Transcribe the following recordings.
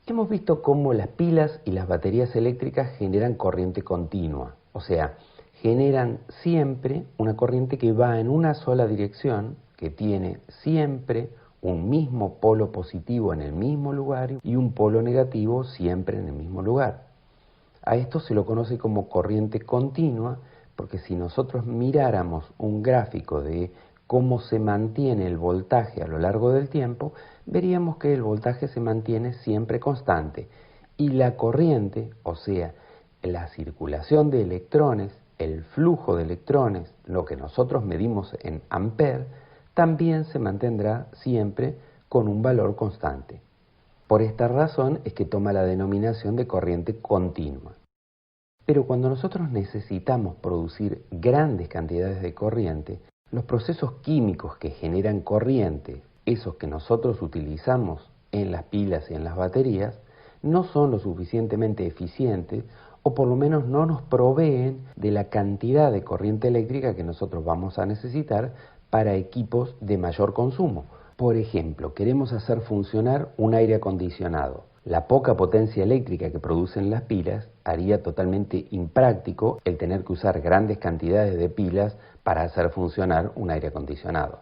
Hemos visto cómo las pilas y las baterías eléctricas generan corriente continua, o sea, generan siempre una corriente que va en una sola dirección, que tiene siempre un mismo polo positivo en el mismo lugar y un polo negativo siempre en el mismo lugar. A esto se lo conoce como corriente continua, porque si nosotros miráramos un gráfico de cómo se mantiene el voltaje a lo largo del tiempo, veríamos que el voltaje se mantiene siempre constante y la corriente, o sea, la circulación de electrones, el flujo de electrones, lo que nosotros medimos en ampere, también se mantendrá siempre con un valor constante. Por esta razón es que toma la denominación de corriente continua. Pero cuando nosotros necesitamos producir grandes cantidades de corriente, los procesos químicos que generan corriente, esos que nosotros utilizamos en las pilas y en las baterías, no son lo suficientemente eficientes o por lo menos no nos proveen de la cantidad de corriente eléctrica que nosotros vamos a necesitar para equipos de mayor consumo. Por ejemplo, queremos hacer funcionar un aire acondicionado. La poca potencia eléctrica que producen las pilas haría totalmente impráctico el tener que usar grandes cantidades de pilas para hacer funcionar un aire acondicionado.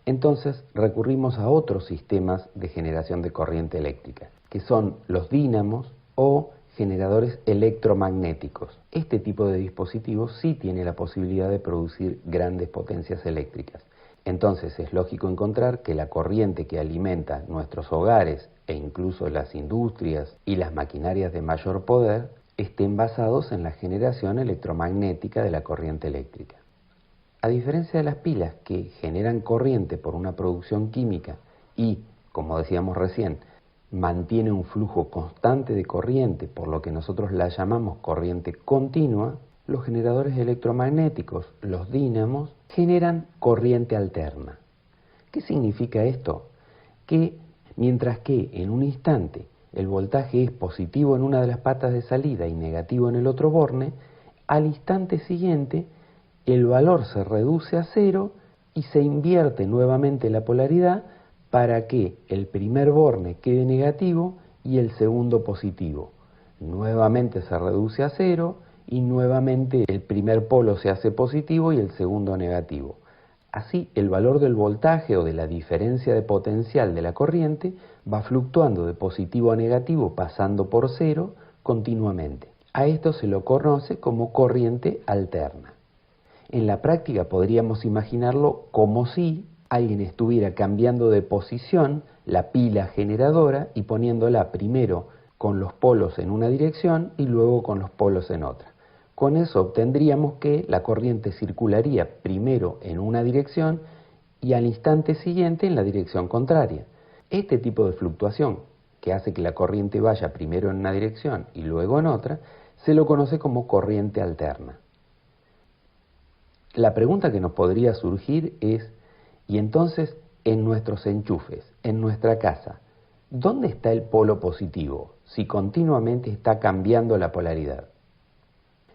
Entonces recurrimos a otros sistemas de generación de corriente eléctrica, que son los dínamos o generadores electromagnéticos. Este tipo de dispositivos sí tiene la posibilidad de producir grandes potencias eléctricas. Entonces es lógico encontrar que la corriente que alimenta nuestros hogares e incluso las industrias y las maquinarias de mayor poder estén basados en la generación electromagnética de la corriente eléctrica. A diferencia de las pilas que generan corriente por una producción química y, como decíamos recién, mantiene un flujo constante de corriente, por lo que nosotros la llamamos corriente continua, los generadores electromagnéticos, los dínamos, generan corriente alterna. ¿Qué significa esto? Que mientras que en un instante el voltaje es positivo en una de las patas de salida y negativo en el otro borne, al instante siguiente el valor se reduce a cero y se invierte nuevamente la polaridad para que el primer borne quede negativo y el segundo positivo. Nuevamente se reduce a cero y nuevamente el primer polo se hace positivo y el segundo negativo. Así, el valor del voltaje o de la diferencia de potencial de la corriente va fluctuando de positivo a negativo pasando por cero continuamente. A esto se lo conoce como corriente alterna. En la práctica podríamos imaginarlo como si alguien estuviera cambiando de posición la pila generadora y poniéndola primero con los polos en una dirección y luego con los polos en otra. Con eso obtendríamos que la corriente circularía primero en una dirección y al instante siguiente en la dirección contraria. Este tipo de fluctuación, que hace que la corriente vaya primero en una dirección y luego en otra, se lo conoce como corriente alterna. La pregunta que nos podría surgir es, y entonces en nuestros enchufes, en nuestra casa, ¿dónde está el polo positivo si continuamente está cambiando la polaridad?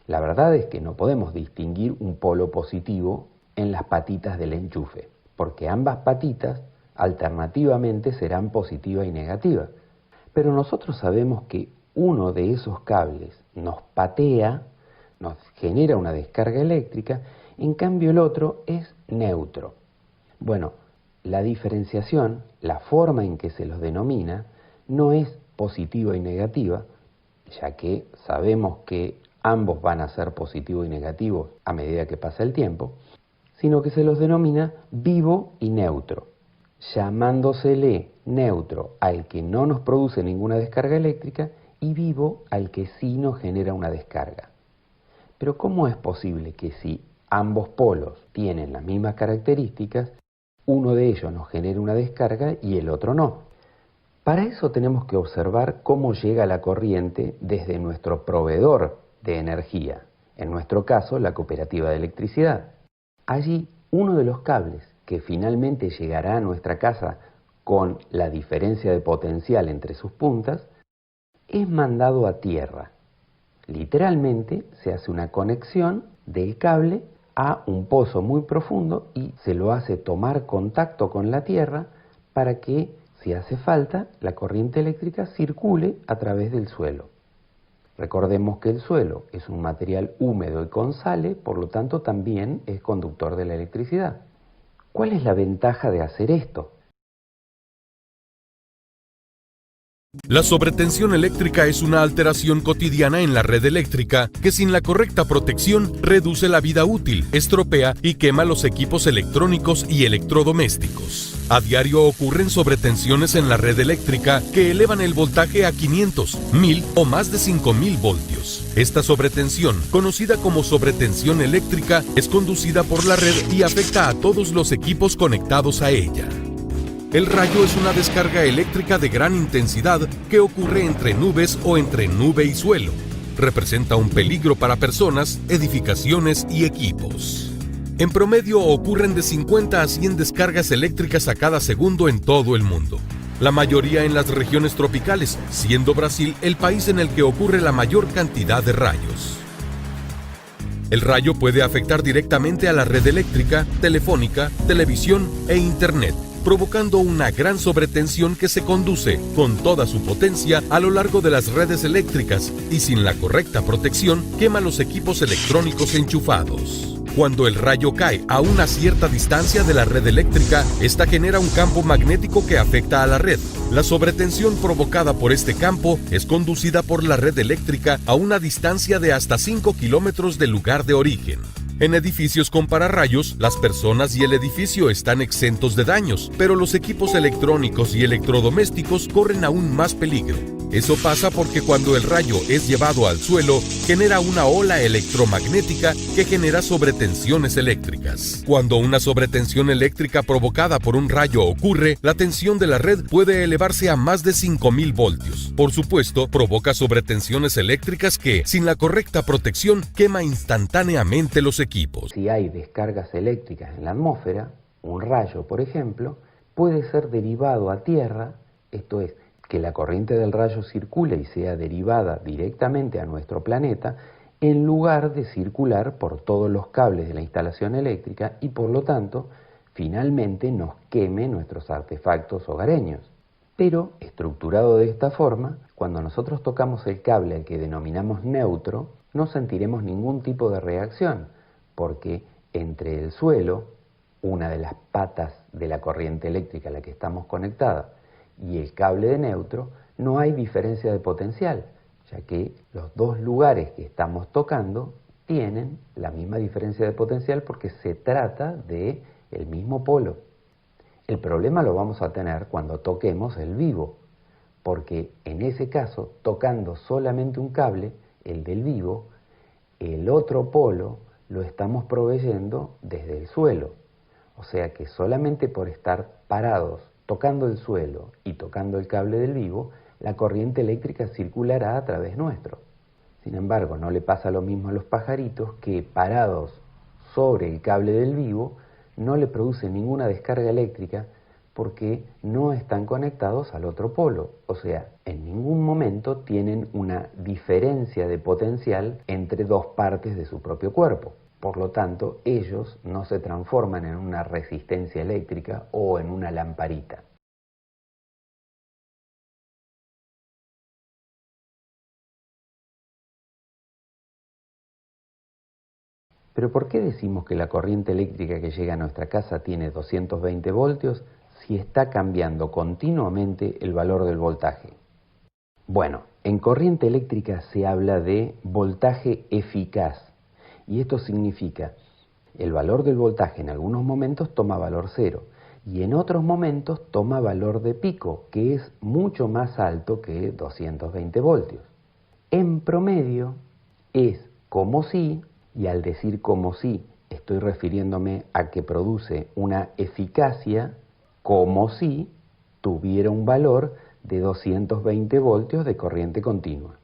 La verdad es que no podemos distinguir un polo positivo en las patitas del enchufe, porque ambas patitas alternativamente serán positiva y negativa. Pero nosotros sabemos que uno de esos cables nos patea, nos genera una descarga eléctrica, en cambio el otro es neutro. Bueno, la diferenciación, la forma en que se los denomina, no es positiva y negativa, ya que sabemos que ambos van a ser positivos y negativos a medida que pasa el tiempo, sino que se los denomina vivo y neutro, llamándosele neutro al que no nos produce ninguna descarga eléctrica y vivo al que sí nos genera una descarga. Pero ¿cómo es posible que si ambos polos tienen las mismas características, uno de ellos nos genere una descarga y el otro no? Para eso tenemos que observar cómo llega la corriente desde nuestro proveedor de energía, en nuestro caso la cooperativa de electricidad. Allí, uno de los cables que finalmente llegará a nuestra casa con la diferencia de potencial entre sus puntas, es mandado a tierra. Literalmente se hace una conexión del cable a un pozo muy profundo y se lo hace tomar contacto con la tierra para que si hace falta, la corriente eléctrica circule a través del suelo. Recordemos que el suelo es un material húmedo y con sales, por lo tanto también es conductor de la electricidad. ¿Cuál es la ventaja de hacer esto? La sobretensión eléctrica es una alteración cotidiana en la red eléctrica que sin la correcta protección reduce la vida útil, estropea y quema los equipos electrónicos y electrodomésticos. A diario ocurren sobretensiones en la red eléctrica que elevan el voltaje a 500, 1000 o más de 5000 voltios. Esta sobretensión, conocida como sobretensión eléctrica, es conducida por la red y afecta a todos los equipos conectados a ella. El rayo es una descarga eléctrica de gran intensidad que ocurre entre nubes o entre nube y suelo. Representa un peligro para personas, edificaciones y equipos. En promedio ocurren de 50 a 100 descargas eléctricas a cada segundo en todo el mundo. La mayoría en las regiones tropicales, siendo Brasil el país en el que ocurre la mayor cantidad de rayos. El rayo puede afectar directamente a la red eléctrica, telefónica, televisión e internet, provocando una gran sobretensión que se conduce con toda su potencia a lo largo de las redes eléctricas y sin la correcta protección quema los equipos electrónicos enchufados. Cuando el rayo cae a una cierta distancia de la red eléctrica, esta genera un campo magnético que afecta a la red. La sobretensión provocada por este campo es conducida por la red eléctrica a una distancia de hasta 5 kilómetros del lugar de origen. En edificios con pararrayos, las personas y el edificio están exentos de daños, pero los equipos electrónicos y electrodomésticos corren aún más peligro. Eso pasa porque cuando el rayo es llevado al suelo, genera una ola electromagnética que genera sobretensiones eléctricas. Cuando una sobretensión eléctrica provocada por un rayo ocurre, la tensión de la red puede elevarse a más de 5000 voltios. Por supuesto, provoca sobretensiones eléctricas que, sin la correcta protección, quema instantáneamente los equipos. Si hay descargas eléctricas en la atmósfera, un rayo, por ejemplo, puede ser derivado a tierra, esto es, que la corriente del rayo circule y sea derivada directamente a nuestro planeta, en lugar de circular por todos los cables de la instalación eléctrica y por lo tanto, finalmente nos queme nuestros artefactos hogareños. Pero, estructurado de esta forma, cuando nosotros tocamos el cable al que denominamos neutro, no sentiremos ningún tipo de reacción, porque entre el suelo, una de las patas de la corriente eléctrica a la que estamos conectadas, y el cable de neutro, no hay diferencia de potencial, ya que los dos lugares que estamos tocando tienen la misma diferencia de potencial porque se trata de el mismo polo. El problema lo vamos a tener cuando toquemos el vivo, porque en ese caso, tocando solamente un cable, el del vivo, el otro polo lo estamos proveyendo desde el suelo. O sea que solamente por estar parados tocando el suelo y tocando el cable del vivo, la corriente eléctrica circulará a través nuestro. Sin embargo, no le pasa lo mismo a los pajaritos que parados sobre el cable del vivo no le producen ninguna descarga eléctrica porque no están conectados al otro polo. O sea, en ningún momento tienen una diferencia de potencial entre dos partes de su propio cuerpo. Por lo tanto, ellos no se transforman en una resistencia eléctrica o en una lamparita. Pero ¿por qué decimos que la corriente eléctrica que llega a nuestra casa tiene 220 voltios si está cambiando continuamente el valor del voltaje? Bueno, en corriente eléctrica se habla de voltaje eficaz. Y esto significa, el valor del voltaje en algunos momentos toma valor cero y en otros momentos toma valor de pico, que es mucho más alto que 220 voltios. En promedio es como si, y al decir como si, estoy refiriéndome a que produce una eficacia como si tuviera un valor de 220 voltios de corriente continua.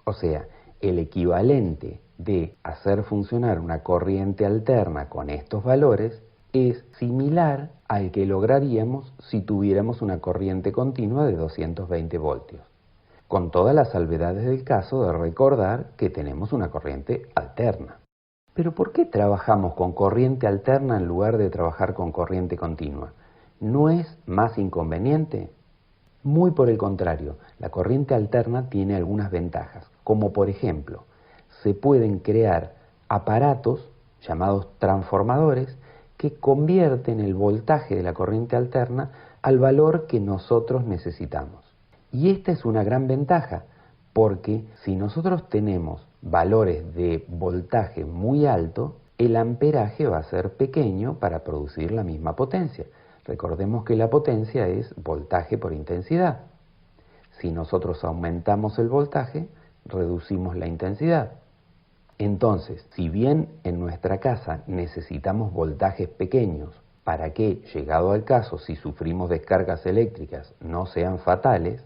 O sea, el equivalente de hacer funcionar una corriente alterna con estos valores es similar al que lograríamos si tuviéramos una corriente continua de 220 voltios, con todas las salvedades del caso de recordar que tenemos una corriente alterna. Pero ¿por qué trabajamos con corriente alterna en lugar de trabajar con corriente continua? ¿No es más inconveniente? Muy por el contrario, la corriente alterna tiene algunas ventajas, como por ejemplo, se pueden crear aparatos llamados transformadores que convierten el voltaje de la corriente alterna al valor que nosotros necesitamos. Y esta es una gran ventaja, porque si nosotros tenemos valores de voltaje muy alto, el amperaje va a ser pequeño para producir la misma potencia. Recordemos que la potencia es voltaje por intensidad. Si nosotros aumentamos el voltaje, reducimos la intensidad. Entonces, si bien en nuestra casa necesitamos voltajes pequeños para que, llegado al caso, si sufrimos descargas eléctricas no sean fatales,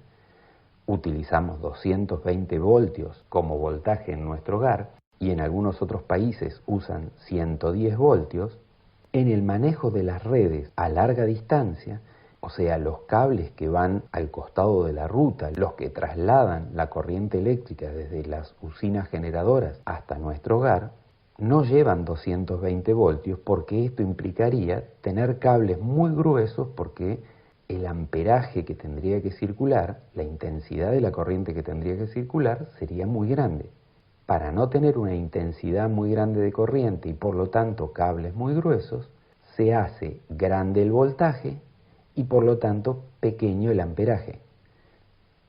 utilizamos 220 voltios como voltaje en nuestro hogar y en algunos otros países usan 110 voltios, en el manejo de las redes a larga distancia, o sea, los cables que van al costado de la ruta, los que trasladan la corriente eléctrica desde las usinas generadoras hasta nuestro hogar, no llevan 220 voltios porque esto implicaría tener cables muy gruesos porque el amperaje que tendría que circular, la intensidad de la corriente que tendría que circular sería muy grande. Para no tener una intensidad muy grande de corriente y por lo tanto cables muy gruesos, se hace grande el voltaje y por lo tanto pequeño el amperaje,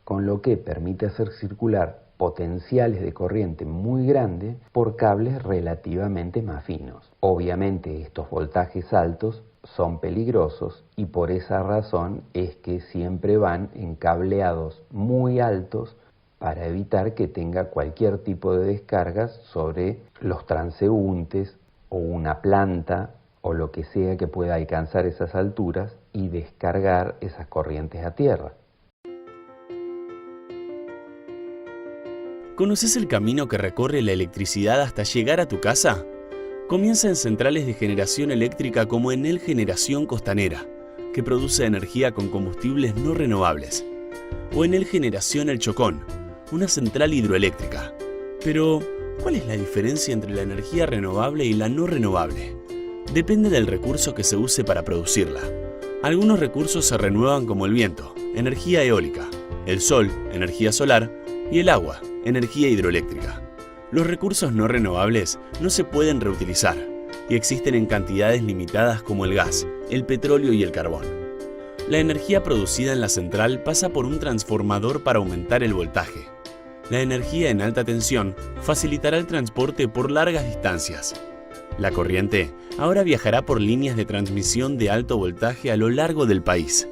con lo que permite hacer circular potenciales de corriente muy grandes por cables relativamente más finos. Obviamente estos voltajes altos son peligrosos y por esa razón es que siempre van en cableados muy altos para evitar que tenga cualquier tipo de descargas sobre los transeúntes o una planta o lo que sea que pueda alcanzar esas alturas y descargar esas corrientes a tierra. ¿Conoces el camino que recorre la electricidad hasta llegar a tu casa? Comienza en centrales de generación eléctrica como Enel Generación Costanera, que produce energía con combustibles no renovables, o Enel Generación El Chocón, una central hidroeléctrica. Pero, ¿cuál es la diferencia entre la energía renovable y la no renovable? Depende del recurso que se use para producirla. Algunos recursos se renuevan como el viento, energía eólica, el sol, energía solar, y el agua, energía hidroeléctrica. Los recursos no renovables no se pueden reutilizar y existen en cantidades limitadas como el gas, el petróleo y el carbón. La energía producida en la central pasa por un transformador para aumentar el voltaje. La energía en alta tensión facilitará el transporte por largas distancias. La corriente ahora viajará por líneas de transmisión de alto voltaje a lo largo del país.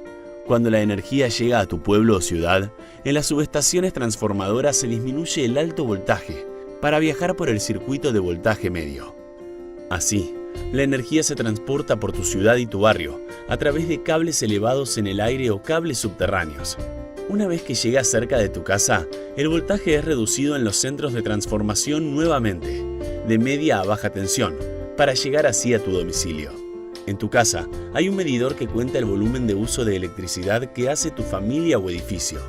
Cuando la energía llega a tu pueblo o ciudad, en las subestaciones transformadoras se disminuye el alto voltaje para viajar por el circuito de voltaje medio. Así, la energía se transporta por tu ciudad y tu barrio a través de cables elevados en el aire o cables subterráneos. Una vez que llega cerca de tu casa, el voltaje es reducido en los centros de transformación nuevamente, de media a baja tensión, para llegar así a tu domicilio. En tu casa hay un medidor que cuenta el volumen de uso de electricidad que hace tu familia o edificio.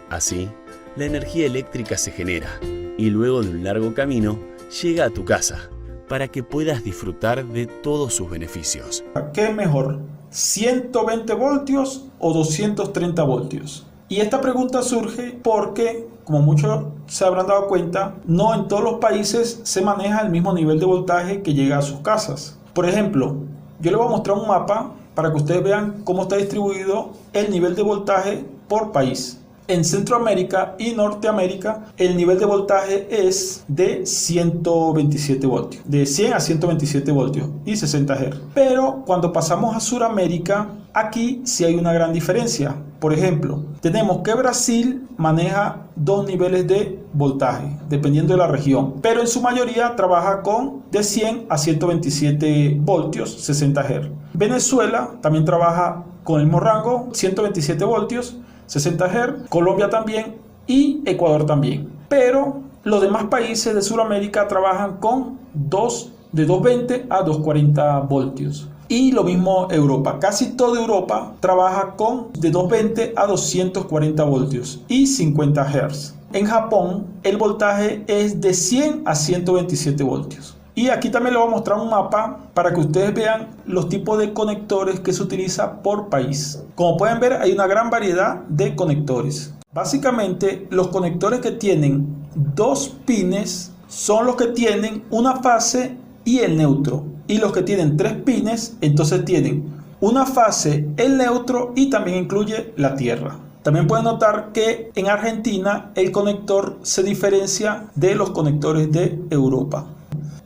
Así, la energía eléctrica se genera y luego de un largo camino llega a tu casa para que puedas disfrutar de todos sus beneficios. ¿Qué es mejor? ¿120 voltios o 230 voltios? Y esta pregunta surge porque, como muchos se habrán dado cuenta, no en todos los países se maneja el mismo nivel de voltaje que llega a sus casas. Por ejemplo, yo les voy a mostrar un mapa para que ustedes vean cómo está distribuido el nivel de voltaje por país. En Centroamérica y Norteamérica, el nivel de voltaje es de 127 voltios, de 100 a 127 voltios y 60 Hz. Pero cuando pasamos a Sudamérica, aquí sí hay una gran diferencia. Por ejemplo, tenemos que Brasil maneja dos niveles de voltaje, dependiendo de la región, pero en su mayoría trabaja con de 100 a 127 voltios, 60 Hz. Venezuela también trabaja con el mismo rango, 127 voltios, 60 Hz, Colombia también y Ecuador también. Pero los demás países de Sudamérica trabajan con de 220 a 240 voltios. Y lo mismo Europa. Casi toda Europa trabaja con de 220 a 240 voltios y 50 Hz. En Japón el voltaje es de 100 a 127 voltios. Y aquí también les voy a mostrar un mapa para que ustedes vean los tipos de conectores que se utiliza por país. Como pueden ver, hay una gran variedad de conectores. Básicamente, los conectores que tienen 2 pines son los que tienen una fase y el neutro. Y los que tienen 3 pines, entonces tienen una fase, el neutro y también incluye la tierra. También pueden notar que en Argentina el conector se diferencia de los conectores de Europa.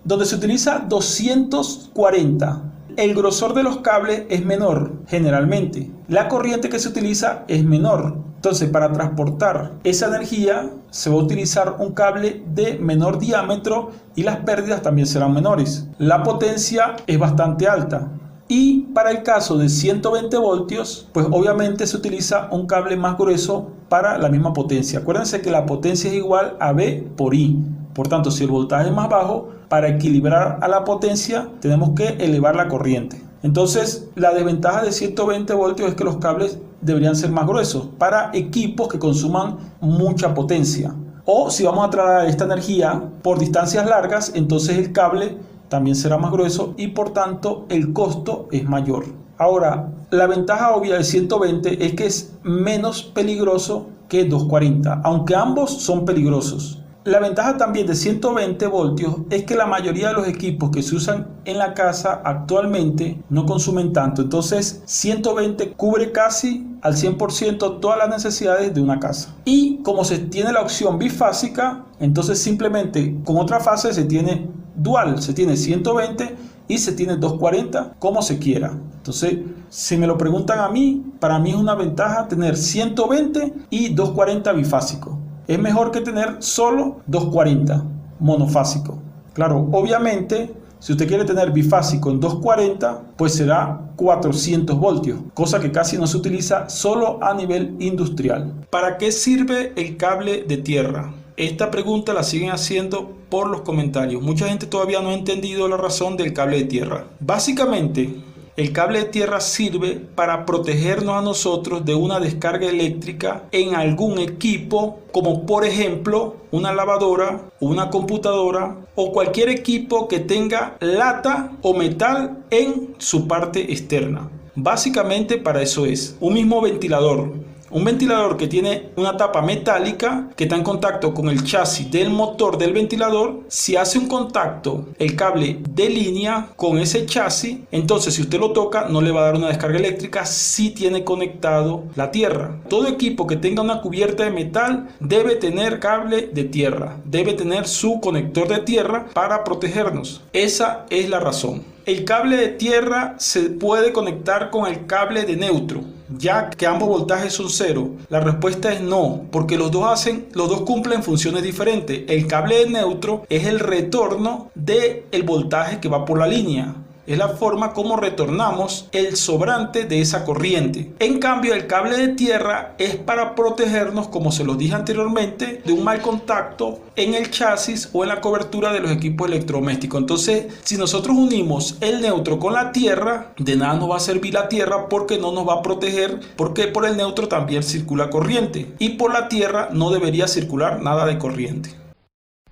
Donde se utiliza 240, el grosor de los cables es menor generalmente. La corriente que se utiliza es menor. Entonces, para transportar esa energía se va a utilizar un cable de menor diámetro y las pérdidas también serán menores. La potencia es bastante alta. Y para el caso de 120 voltios, pues obviamente se utiliza un cable más grueso para la misma potencia. Acuérdense que la potencia es igual a V por I. Por tanto, si el voltaje es más bajo, para equilibrar a la potencia tenemos que elevar la corriente. Entonces, la desventaja de 120 voltios es que los cables deberían ser más gruesos para equipos que consuman mucha potencia. O si vamos a trasladar esta energía por distancias largas, entonces el cable también será más grueso y por tanto el costo es mayor. Ahora, la ventaja obvia del 120 es que es menos peligroso que 240, aunque ambos son peligrosos. La ventaja también de 120 voltios es que la mayoría de los equipos que se usan en la casa actualmente no consumen tanto. Entonces 120 cubre casi al 100% todas las necesidades de una casa. Y como se tiene la opción bifásica, entonces simplemente con otra fase se tiene dual. Se tiene 120 y se tiene 240 como se quiera. Entonces, si me lo preguntan a mí, para mí es una ventaja tener 120 y 240 bifásico. Es mejor que tener solo 240 monofásico. Claro, obviamente, si usted quiere tener bifásico en 240, pues será 400 voltios, cosa que casi no se utiliza solo a nivel industrial. ¿Para qué sirve el cable de tierra? Esta pregunta la siguen haciendo por los comentarios. Mucha gente todavía no ha entendido la razón del cable de tierra. Básicamente, el cable de tierra sirve para protegernos a nosotros de una descarga eléctrica en algún equipo, como por ejemplo una lavadora, una computadora o cualquier equipo que tenga lata o metal en su parte externa. Básicamente para eso es. Un mismo ventilador. Un ventilador que tiene una tapa metálica que está en contacto con el chasis del motor del ventilador, si hace un contacto el cable de línea con ese chasis, entonces si usted lo toca no le va a dar una descarga eléctrica si tiene conectado la tierra. Todo equipo que tenga una cubierta de metal debe tener cable de tierra, debe tener su conector de tierra para protegernos. Esa es la razón. El cable de tierra se puede conectar con el cable de neutro, ya que ambos voltajes son cero. La respuesta es no, porque los dos cumplen funciones diferentes. El cable de neutro es el retorno del voltaje que va por la línea. Es la forma como retornamos el sobrante de esa corriente. En cambio, el cable de tierra es para protegernos, como se los dije anteriormente, de un mal contacto en el chasis o en la cobertura de los equipos electrodomésticos. Entonces, si nosotros unimos el neutro con la tierra, de nada nos va a servir la tierra porque no nos va a proteger, porque por el neutro también circula corriente y por la tierra no debería circular nada de corriente.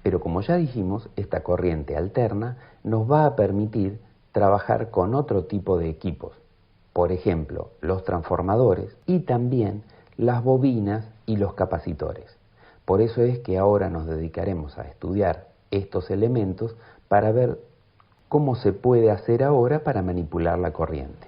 Pero como ya dijimos, esta corriente alterna nos va a permitir trabajar con otro tipo de equipos, por ejemplo, los transformadores y también las bobinas y los capacitores. Por eso es que ahora nos dedicaremos a estudiar estos elementos para ver cómo se puede hacer ahora para manipular la corriente.